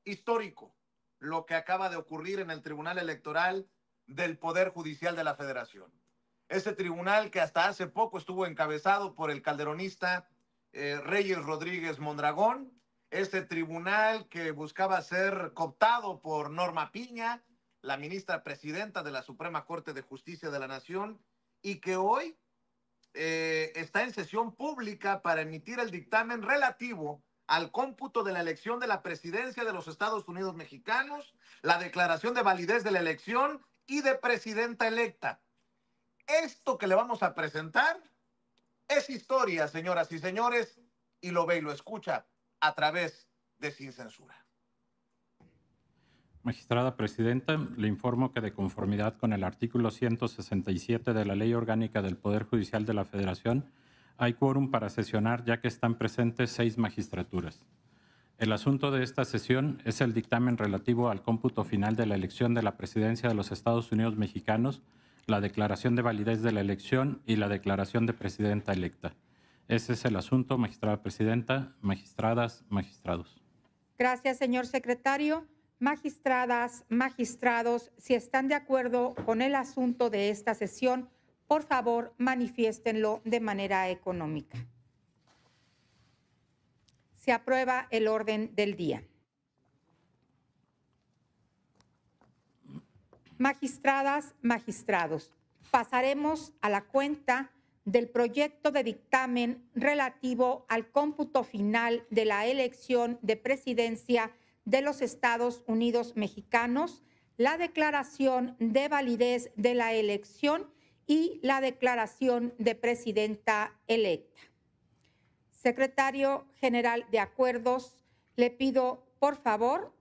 histórico lo que acaba de ocurrir en el Tribunal Electoral del Poder Judicial de la Federación. Ese tribunal que hasta hace poco estuvo encabezado por el calderonista Reyes Rodríguez Mondragón, ese tribunal que buscaba ser cooptado por Norma Piña, la ministra presidenta de la Suprema Corte de Justicia de la Nación, y que hoy está en sesión pública para emitir el dictamen relativo al cómputo de la elección de la presidencia de los Estados Unidos mexicanos, la declaración de validez de la elección y de presidenta electa. Esto que le vamos a presentar es historia, señoras y señores, y lo ve y lo escucha a través de Sin Censura. Magistrada Presidenta, le informo que de conformidad con el artículo 167 de la Ley Orgánica del Poder Judicial de la Federación, hay quórum para sesionar ya que están presentes 6 magistraturas. El asunto de esta sesión es el dictamen relativo al cómputo final de la elección de la presidencia de los Estados Unidos mexicanos, la declaración de validez de la elección y la declaración de presidenta electa. Ese es el asunto, magistrada Presidenta, magistradas, magistrados. Gracias, señor secretario. Magistradas, magistrados, si están de acuerdo con el asunto de esta sesión, por favor, manifiéstenlo de manera económica. Se aprueba el orden del día. Magistradas, magistrados, pasaremos a la cuenta del proyecto de dictamen relativo al cómputo final de la elección de presidencia de los Estados Unidos mexicanos, la declaración de validez de la elección y la declaración de presidenta electa. Secretario General de Acuerdos, le pido, por favor,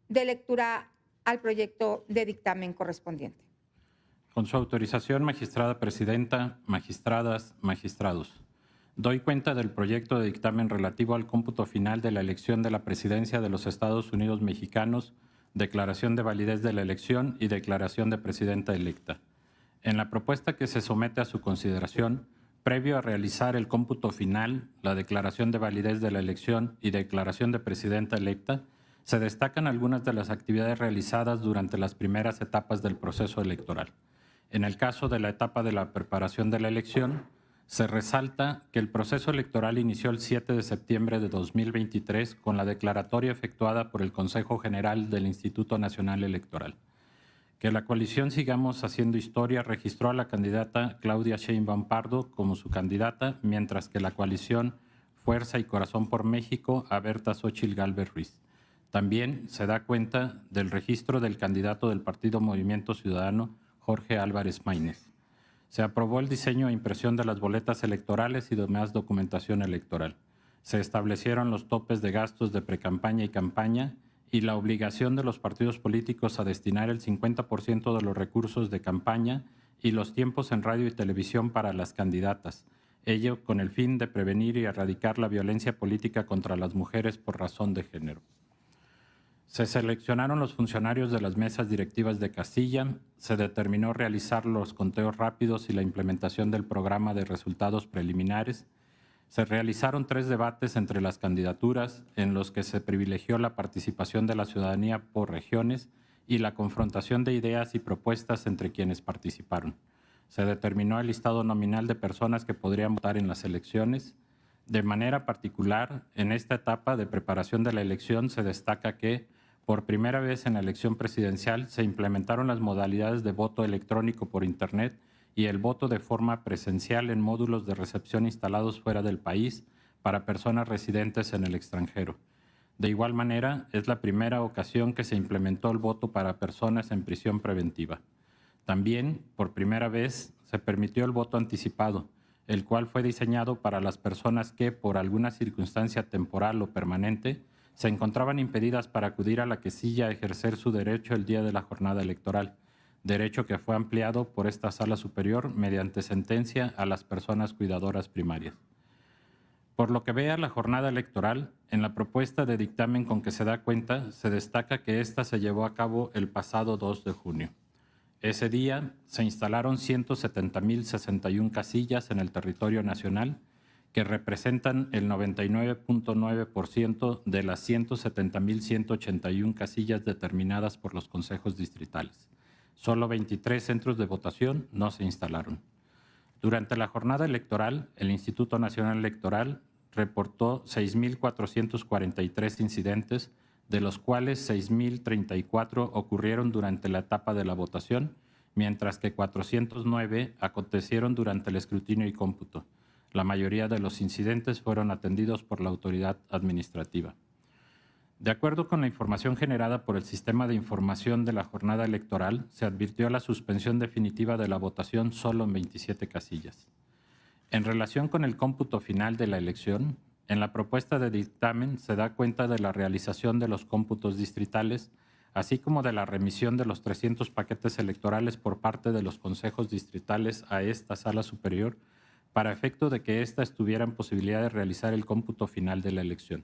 de lectura al proyecto de dictamen correspondiente. Con su autorización, magistrada Presidenta, magistradas, magistrados. Doy cuenta del proyecto de dictamen relativo al cómputo final de la elección de la presidencia de los Estados Unidos mexicanos, declaración de validez de la elección y declaración de presidenta electa. En la propuesta que se somete a su consideración, previo a realizar el cómputo final, la declaración de validez de la elección y declaración de presidenta electa, se destacan algunas de las actividades realizadas durante las primeras etapas del proceso electoral. En el caso de la etapa de la preparación de la elección, se resalta que el proceso electoral inició el 7 de septiembre de 2023 con la declaratoria efectuada por el Consejo General del Instituto Nacional Electoral. Que la coalición Sigamos Haciendo Historia registró a la candidata Claudia Sheinbaum Pardo como su candidata, mientras que la coalición Fuerza y Corazón por México a Berta Xóchitl Gálvez Ruiz. También se da cuenta del registro del candidato del Partido Movimiento Ciudadano, Jorge Álvarez Maínez. Se aprobó el diseño e impresión de las boletas electorales y demás documentación electoral. Se establecieron los topes de gastos de precampaña y campaña y la obligación de los partidos políticos a destinar el 50% de los recursos de campaña y los tiempos en radio y televisión para las candidatas, ello con el fin de prevenir y erradicar la violencia política contra las mujeres por razón de género. Se seleccionaron los funcionarios de las mesas directivas de Castilla, se determinó realizar los conteos rápidos y la implementación del programa de resultados preliminares, se realizaron 3 debates entre las candidaturas en los que se privilegió la participación de la ciudadanía por regiones y la confrontación de ideas y propuestas entre quienes participaron. Se determinó el listado nominal de personas que podrían votar en las elecciones. De manera particular, en esta etapa de preparación de la elección se destaca que, por primera vez en la elección presidencial, se implementaron las modalidades de voto electrónico por Internet y el voto de forma presencial en módulos de recepción instalados fuera del país para personas residentes en el extranjero. De igual manera, es la primera ocasión que se implementó el voto para personas en prisión preventiva. También, por primera vez, se permitió el voto anticipado, el cual fue diseñado para las personas que, por alguna circunstancia temporal o permanente, se encontraban impedidas para acudir a la casilla a ejercer su derecho el día de la jornada electoral, derecho que fue ampliado por esta Sala Superior mediante sentencia a las personas cuidadoras primarias. Por lo que vea la jornada electoral, en la propuesta de dictamen con que se da cuenta, se destaca que esta se llevó a cabo el pasado 2 de junio. Ese día se instalaron 170.061 casillas en el territorio nacional, que representan el 99.9% de las 170.181 casillas determinadas por los consejos distritales. Solo 23 centros de votación no se instalaron. Durante la jornada electoral, el Instituto Nacional Electoral reportó 6.443 incidentes, de los cuales 6.034 ocurrieron durante la etapa de la votación, mientras que 409 acontecieron durante el escrutinio y cómputo. La mayoría de los incidentes fueron atendidos por la autoridad administrativa. De acuerdo con la información generada por el Sistema de Información de la Jornada Electoral, se advirtió la suspensión definitiva de la votación solo en 27 casillas. En relación con el cómputo final de la elección, en la propuesta de dictamen se da cuenta de la realización de los cómputos distritales, así como de la remisión de los 300 paquetes electorales por parte de los consejos distritales a esta Sala Superior, para efecto de que ésta estuviera en posibilidad de realizar el cómputo final de la elección.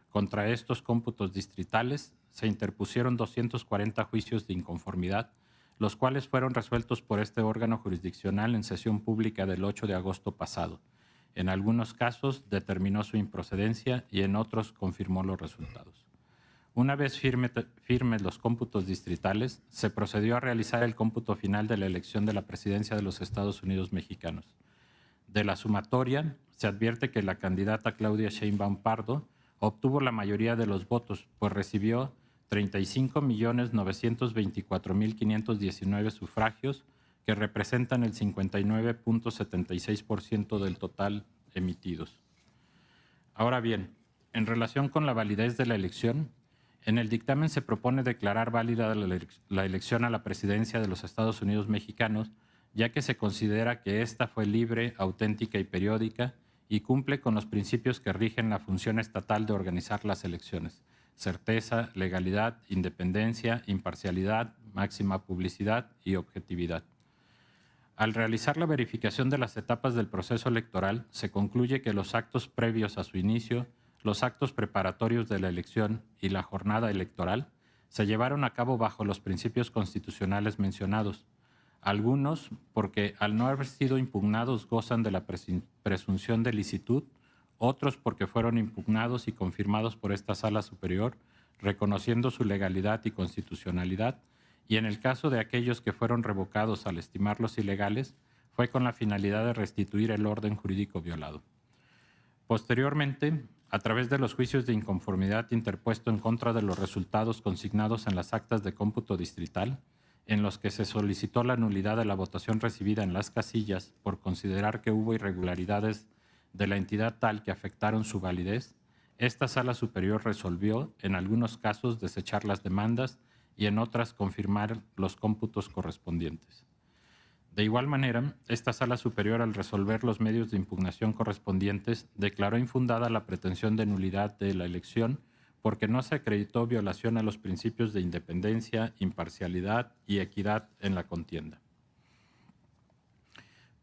Contra estos cómputos distritales se interpusieron 240 juicios de inconformidad, los cuales fueron resueltos por este órgano jurisdiccional en sesión pública del 8 de agosto pasado. En algunos casos determinó su improcedencia y en otros confirmó los resultados. Una vez firmes los cómputos distritales, se procedió a realizar el cómputo final de la elección de la presidencia de los Estados Unidos mexicanos. De la sumatoria, se advierte que la candidata Claudia Sheinbaum Pardo obtuvo la mayoría de los votos, pues recibió 35.924.519 sufragios, que representan el 59.76% del total emitidos. Ahora bien, en relación con la validez de la elección, en el dictamen se propone declarar válida la elección a la presidencia de los Estados Unidos mexicanos, ya que se considera que ésta fue libre, auténtica y periódica y cumple con los principios que rigen la función estatal de organizar las elecciones: certeza, legalidad, independencia, imparcialidad, máxima publicidad y objetividad. Al realizar la verificación de las etapas del proceso electoral, se concluye que los actos previos a su inicio, los actos preparatorios de la elección y la jornada electoral se llevaron a cabo bajo los principios constitucionales mencionados. Algunos, porque al no haber sido impugnados gozan de la presunción de licitud, otros porque fueron impugnados y confirmados por esta Sala Superior, reconociendo su legalidad y constitucionalidad, y en el caso de aquellos que fueron revocados al estimarlos ilegales, fue con la finalidad de restituir el orden jurídico violado. Posteriormente, a través de los juicios de inconformidad interpuesto en contra de los resultados consignados en las actas de cómputo distrital, en los que se solicitó la nulidad de la votación recibida en las casillas por considerar que hubo irregularidades de la entidad tal que afectaron su validez, esta Sala Superior resolvió, en algunos casos, desechar las demandas y en otras confirmar los cómputos correspondientes. De igual manera, esta Sala Superior, al resolver los medios de impugnación correspondientes, declaró infundada la pretensión de nulidad de la elección porque no se acreditó violación a los principios de independencia, imparcialidad y equidad en la contienda.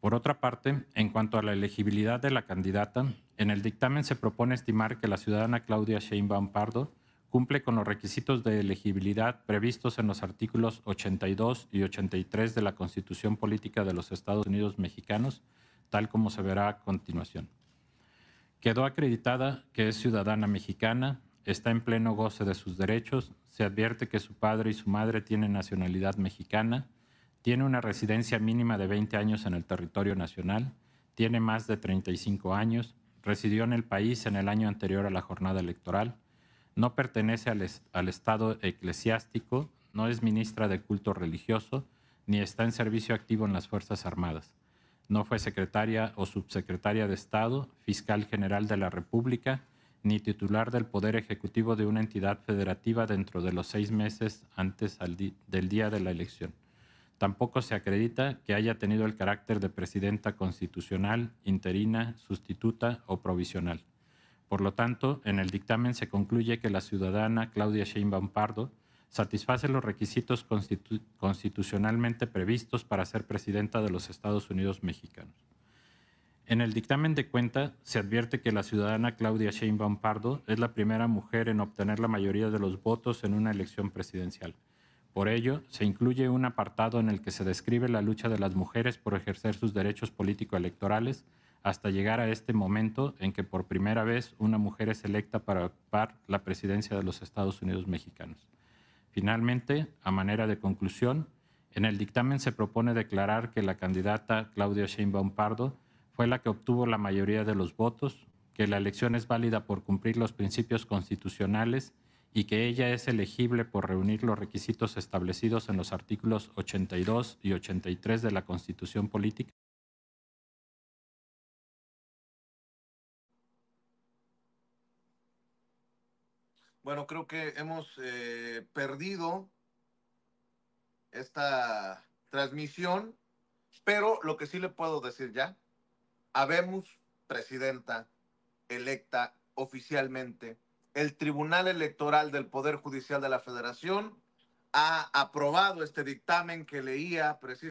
Por otra parte, en cuanto a la elegibilidad de la candidata, en el dictamen se propone estimar que la ciudadana Claudia Sheinbaum Pardo cumple con los requisitos de elegibilidad previstos en los artículos 82 y 83 de la Constitución Política de los Estados Unidos Mexicanos, tal como se verá a continuación. Quedó acreditada que es ciudadana mexicana, está en pleno goce de sus derechos, se advierte que su padre y su madre tienen nacionalidad mexicana, tiene una residencia mínima de 20 años en el territorio nacional, tiene más de 35 años, residió en el país en el año anterior a la jornada electoral, no pertenece al estado eclesiástico, no es ministra de culto religioso, ni está en servicio activo en las Fuerzas Armadas. No fue secretaria o subsecretaria de Estado, fiscal general de la República, ni titular del Poder Ejecutivo de una entidad federativa dentro de los 6 meses antes del día de la elección. Tampoco se acredita que haya tenido el carácter de presidenta constitucional, interina, sustituta o provisional. Por lo tanto, en el dictamen se concluye que la ciudadana Claudia Sheinbaum Pardo satisface los requisitos constitucionalmente previstos para ser presidenta de los Estados Unidos mexicanos. En el dictamen de cuenta se advierte que la ciudadana Claudia Sheinbaum Pardo es la primera mujer en obtener la mayoría de los votos en una elección presidencial. Por ello, se incluye un apartado en el que se describe la lucha de las mujeres por ejercer sus derechos político-electorales, hasta llegar a este momento en que por primera vez una mujer es electa para ocupar la presidencia de los Estados Unidos mexicanos. Finalmente, a manera de conclusión, en el dictamen se propone declarar que la candidata Claudia Sheinbaum Pardo fue la que obtuvo la mayoría de los votos, que la elección es válida por cumplir los principios constitucionales y que ella es elegible por reunir los requisitos establecidos en los artículos 82 y 83 de la Constitución Política. Bueno, creo que hemos perdido esta transmisión, pero lo que sí le puedo decir ya, habemos presidenta electa oficialmente. El Tribunal Electoral del Poder Judicial de la Federación ha aprobado este dictamen que leía precisamente